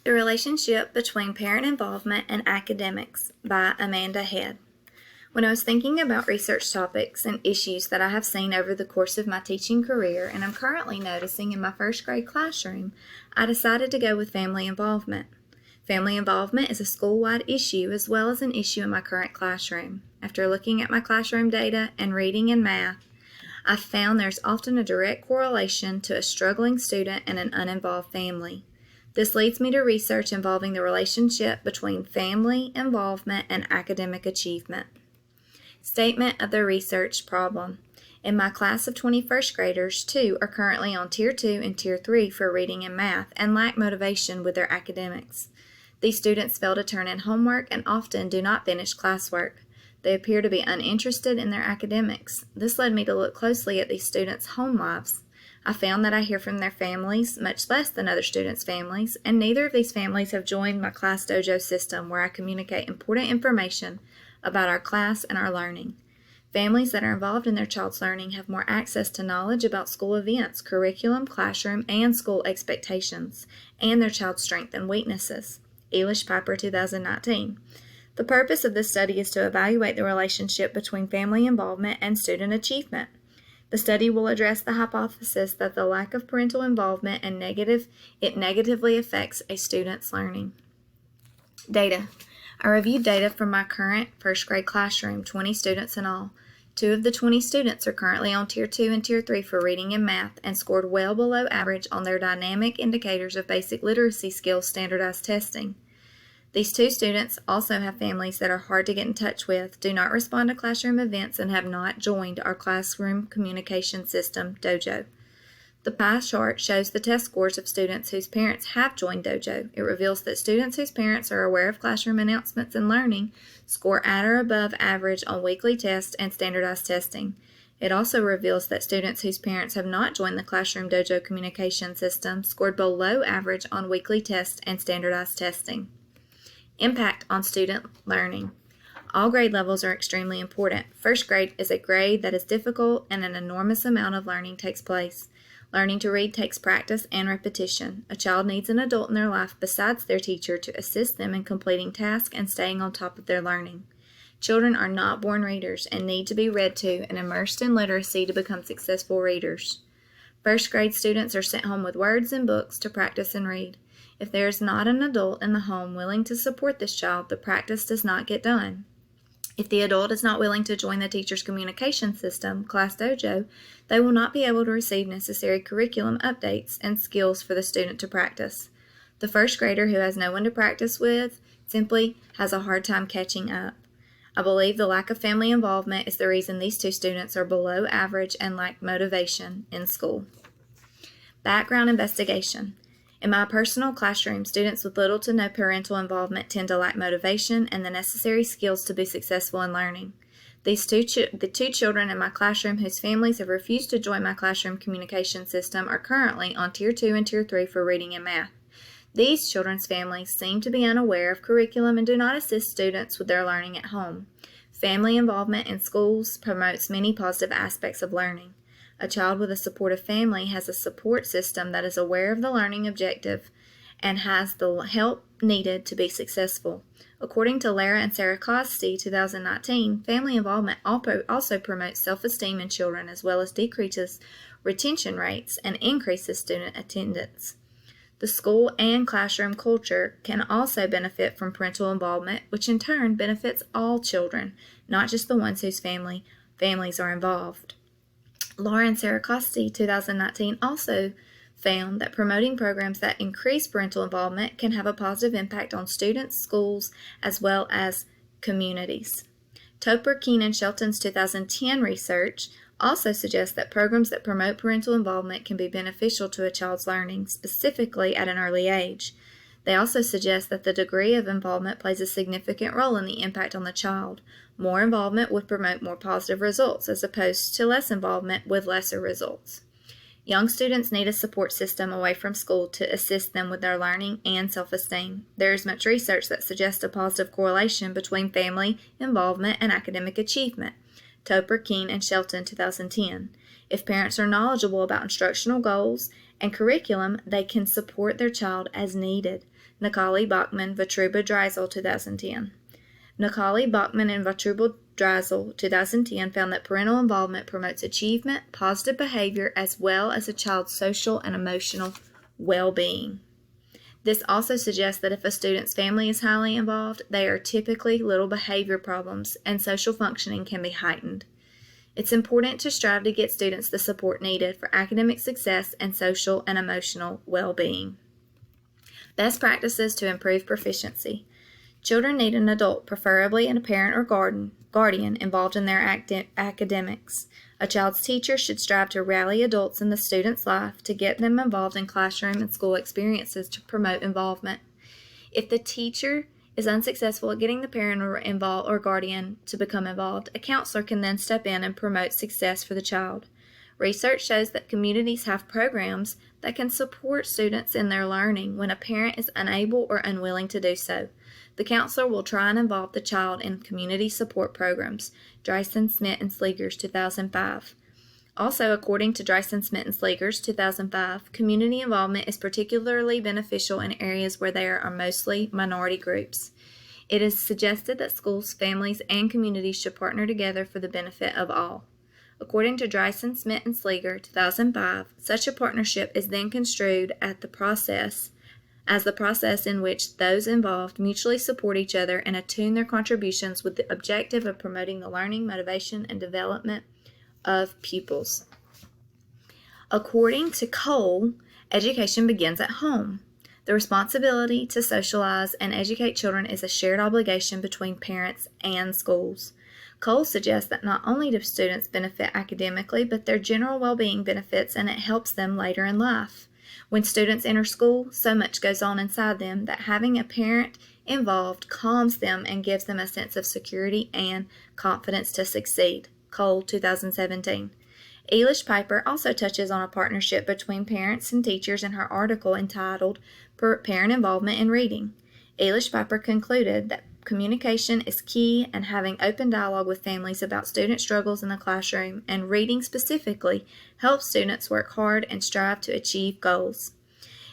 The Relationship Between Parent Involvement and Academics by Amanda Head. When I was thinking about research topics and issues that I have seen over the course of my teaching career and am currently noticing in my first grade classroom, I decided to go with family involvement. Family involvement is a school-wide issue as well as an issue in my current classroom. After looking at my classroom data and reading and math, I found there's often a direct correlation to a struggling student and an uninvolved family. This leads me to research involving the relationship between family involvement and academic achievement. Statement of the research problem. In my class of 21st graders, 2 are currently on Tier 2 and Tier 3 for reading and math and lack motivation with their academics. These students fail to turn in homework and often do not finish classwork. They appear to be uninterested in their academics. This led me to look closely at these students' home lives. I found that I hear from their families much less than other students' families, and neither of these families have joined my Class Dojo system where I communicate important information about our class and our learning. Families that are involved in their child's learning have more access to knowledge about school events, curriculum, classroom, and school expectations, and their child's strengths and weaknesses. Elish Piper, 2019. The purpose of this study is to evaluate the relationship between family involvement and student achievement. The study will address the hypothesis that the lack of parental involvement negatively affects a student's learning. Data. I reviewed data from my current first grade classroom, 20 students in all. 2 of the 20 students are currently on Tier 2 and Tier 3 for reading and math and scored well below average on their dynamic indicators of basic literacy skills standardized testing. These 2 students also have families that are hard to get in touch with, do not respond to classroom events, and have not joined our classroom communication system, Dojo. The pie chart shows the test scores of students whose parents have joined Dojo. It reveals that students whose parents are aware of classroom announcements and learning score at or above average on weekly tests and standardized testing. It also reveals that students whose parents have not joined the Classroom Dojo communication system scored below average on weekly tests and standardized testing. Impact on student learning. All grade levels are extremely important. First grade is a grade that is difficult and an enormous amount of learning takes place. Learning to read takes practice and repetition. A child needs an adult in their life besides their teacher to assist them in completing tasks and staying on top of their learning. Children are not born readers and need to be read to and immersed in literacy to become successful readers. First grade students are sent home with words and books to practice and read. If there is not an adult in the home willing to support this child, the practice does not get done. If the adult is not willing to join the teacher's communication system, Class Dojo, they will not be able to receive necessary curriculum updates and skills for the student to practice. The first grader who has no one to practice with simply has a hard time catching up. I believe the lack of family involvement is the reason these 2 students are below average and lack motivation in school. Background investigation. In my personal classroom, students with little to no parental involvement tend to lack motivation and the necessary skills to be successful in learning. The 2 children in my classroom whose families have refused to join my classroom communication system are currently on Tier 2 and Tier 3 for reading and math. These children's families seem to be unaware of curriculum and do not assist students with their learning at home. Family involvement in schools promotes many positive aspects of learning. A child with a supportive family has a support system that is aware of the learning objective and has the help needed to be successful. According to Lara and Sarah Costi, 2019, family involvement also promotes self-esteem in children as well as decreases retention rates and increases student attendance. The school and classroom culture can also benefit from parental involvement, which in turn benefits all children, not just the ones whose families are involved. Laura and Sarah Costi, 2019, also found that promoting programs that increase parental involvement can have a positive impact on students, schools, as well as communities. Topper, Keene, and Shelton's 2010 research also suggests that programs that promote parental involvement can be beneficial to a child's learning, specifically at an early age. They also suggest that the degree of involvement plays a significant role in the impact on the child. More involvement would promote more positive results as opposed to less involvement with lesser results. Young students need a support system away from school to assist them with their learning and self-esteem. There is much research that suggests a positive correlation between family involvement and academic achievement. Topper, Keene, and Shelton, 2010. If parents are knowledgeable about instructional goals and curriculum, they can support their child as needed. Nakali, Bachman, Vatruba, Dreisel, 2010. Nakali, Bachman, and Vatruba, Dreisel, 2010 found that parental involvement promotes achievement, positive behavior, as well as a child's social and emotional well-being. This also suggests that if a student's family is highly involved, there are typically little behavior problems and social functioning can be heightened. It's important to strive to get students the support needed for academic success and social and emotional well-being. Best practices to improve proficiency. Children need an adult, preferably a parent or guardian, involved in their academics. A child's teacher should strive to rally adults in the student's life to get them involved in classroom and school experiences to promote involvement. If the teacher is unsuccessful at getting the parent or guardian to become involved, a counselor can then step in and promote success for the child. Research shows that communities have programs that can support students in their learning when a parent is unable or unwilling to do so. The counselor will try and involve the child in community support programs. Dreisen, Smith, and Slegers, 2005. Also, according to Dreisen, Smith, and Slegers, 2005, community involvement is particularly beneficial in areas where there are mostly minority groups. It is suggested that schools, families, and communities should partner together for the benefit of all. According to Dreisen, Smith, and Sleeger, 2005, such a partnership is then construed as the process in which those involved mutually support each other and attune their contributions with the objective of promoting the learning, motivation, and development of pupils. According to Cole, education begins at home. The responsibility to socialize and educate children is a shared obligation between parents and schools. Cole suggests that not only do students benefit academically, but their general well-being benefits, and it helps them later in life. When students enter school, so much goes on inside them that having a parent involved calms them and gives them a sense of security and confidence to succeed. Cole, 2017. Elish Piper also touches on a partnership between parents and teachers in her article entitled Parent Involvement in Reading. Elish Piper concluded that communication is key, and having open dialogue with families about student struggles in the classroom and reading specifically helps students work hard and strive to achieve goals.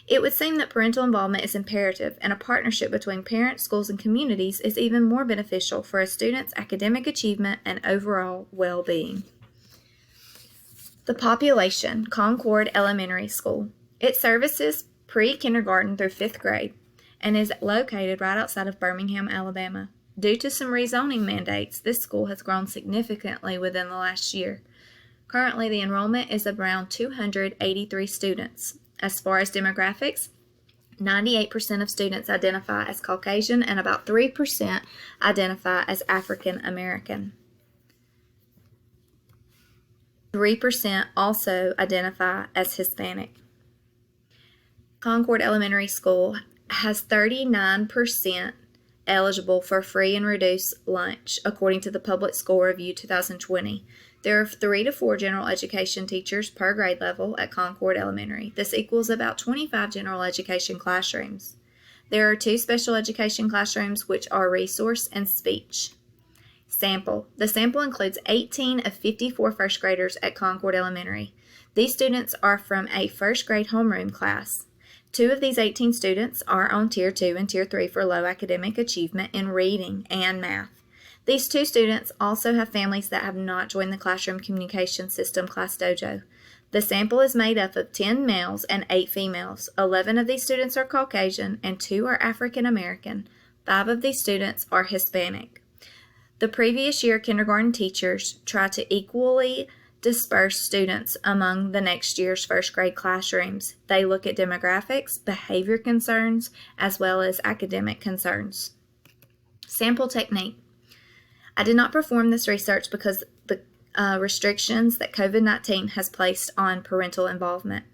It would seem that parental involvement is imperative, and a partnership between parents, schools, and communities is even more beneficial for a student's academic achievement and overall well-being. The population, Concord Elementary School. It services pre-kindergarten through 5th grade and is located right outside of Birmingham, Alabama. Due to some rezoning mandates, this school has grown significantly within the last year. Currently, the enrollment is around 283 students. As far as demographics, 98% of students identify as Caucasian and about 3% identify as African American. 3% also identify as Hispanic. Concord Elementary School has 39% eligible for free and reduced lunch, according to the Public School Review 2020. There are 3 to 4 general education teachers per grade level at Concord Elementary. This equals about 25 general education classrooms. There are 2 special education classrooms, which are resource and speech. Sample. The sample includes 18 of 54 first graders at Concord Elementary. These students are from a first grade homeroom class. 2 of these 18 students are on Tier 2 and Tier 3 for low academic achievement in reading and math. These 2 students also have families that have not joined the Classroom Communication System Class Dojo. The sample is made up of 10 males and 8 females. 11 of these students are Caucasian and 2 are African American. 5 of these students are Hispanic. The previous year kindergarten teachers try to equally disperse students among the next year's first grade classrooms. They look at demographics, behavior concerns, as well as academic concerns. Sample technique. I did not perform this research because the restrictions that COVID-19 has placed on parental involvement.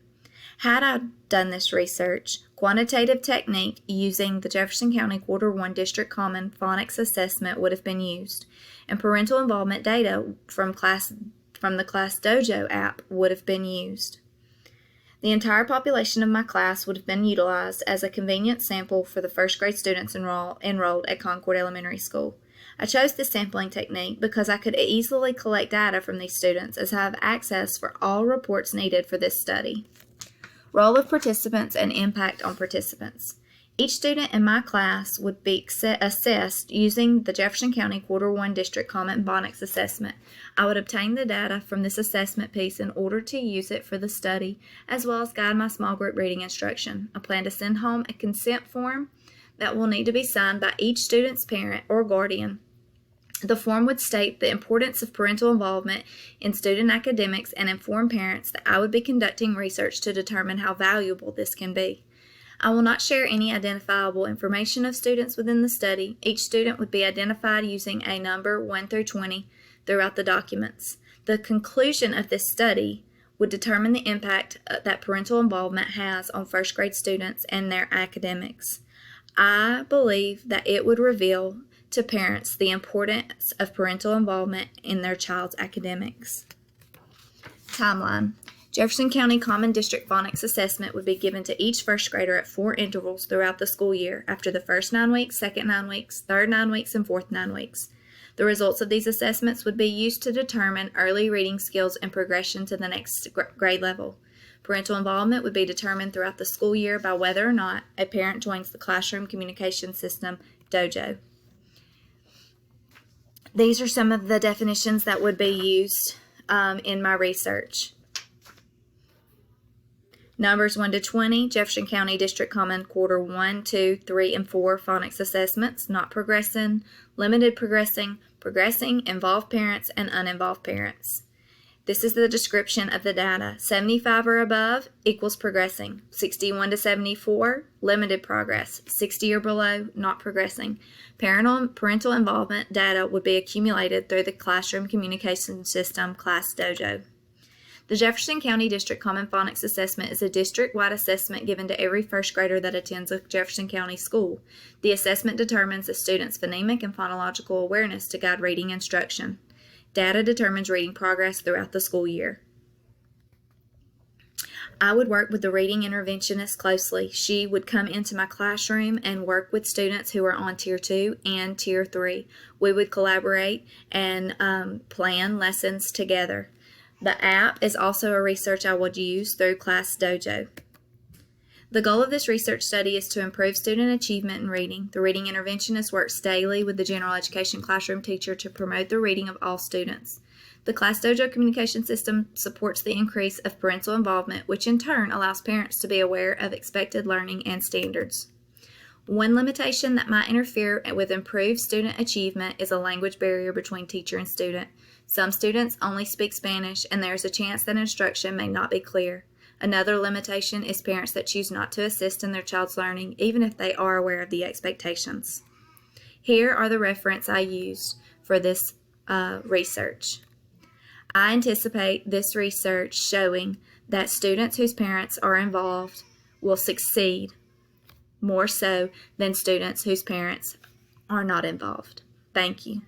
Had I done this research, quantitative technique using the Jefferson County Quarter 1 District Common Phonics Assessment would have been used, and parental involvement data from the Class Dojo app would have been used. The entire population of my class would have been utilized as a convenient sample for the first grade students enrolled at Concord Elementary School. I chose this sampling technique because I could easily collect data from these students, as I have access for all reports needed for this study. Role of participants and impact on participants. Each student in my class would be assessed using the Jefferson County Quarter 1 District Common Phonics Assessment. I would obtain the data from this assessment piece in order to use it for the study, as well as guide my small group reading instruction. I plan to send home a consent form that will need to be signed by each student's parent or guardian. The form would state the importance of parental involvement in student academics and inform parents that I would be conducting research to determine how valuable this can be. I will not share any identifiable information of students within the study. Each student would be identified using a number 1 through 20 throughout the documents. The conclusion of this study would determine the impact that parental involvement has on first grade students and their academics. I believe that it would reveal to parents the importance of parental involvement in their child's academics. Timeline. Jefferson County Common District Phonics Assessment would be given to each first grader at 4 intervals throughout the school year, after the first 9 weeks, second 9 weeks, third 9 weeks, and fourth 9 weeks. The results of these assessments would be used to determine early reading skills and progression to the next grade level. Parental involvement would be determined throughout the school year by whether or not a parent joins the classroom communication system, Dojo. These are some of the definitions that would be used in my research. Numbers 1 to 20, Jefferson County District Common Quarter 1, 2, 3, and 4 phonics assessments, not progressing, limited progressing, progressing, involved parents, and uninvolved parents. This is the description of the data. 75 or above equals progressing. 61 to 74, limited progress. 60 or below, not progressing. Parental involvement data would be accumulated through the classroom communication system, Class Dojo. The Jefferson County District Common Phonics Assessment is a district-wide assessment given to every first grader that attends a Jefferson County school. The assessment determines a student's phonemic and phonological awareness to guide reading instruction. Data determines reading progress throughout the school year. I would work with the reading interventionist closely. She would come into my classroom and work with students who are on Tier 2 and Tier 3. We would collaborate and plan lessons together. The app is also a research I would use through Class Dojo. The goal of this research study is to improve student achievement in reading. The reading interventionist works daily with the general education classroom teacher to promote the reading of all students. The Class Dojo communication system supports the increase of parental involvement, which in turn allows parents to be aware of expected learning and standards. One limitation that might interfere with improved student achievement is a language barrier between teacher and student. Some students only speak Spanish, and there is a chance that instruction may not be clear. Another limitation is parents that choose not to assist in their child's learning, even if they are aware of the expectations. Here are the references I used for this research. I anticipate this research showing that students whose parents are involved will succeed more so than students whose parents are not involved. Thank you.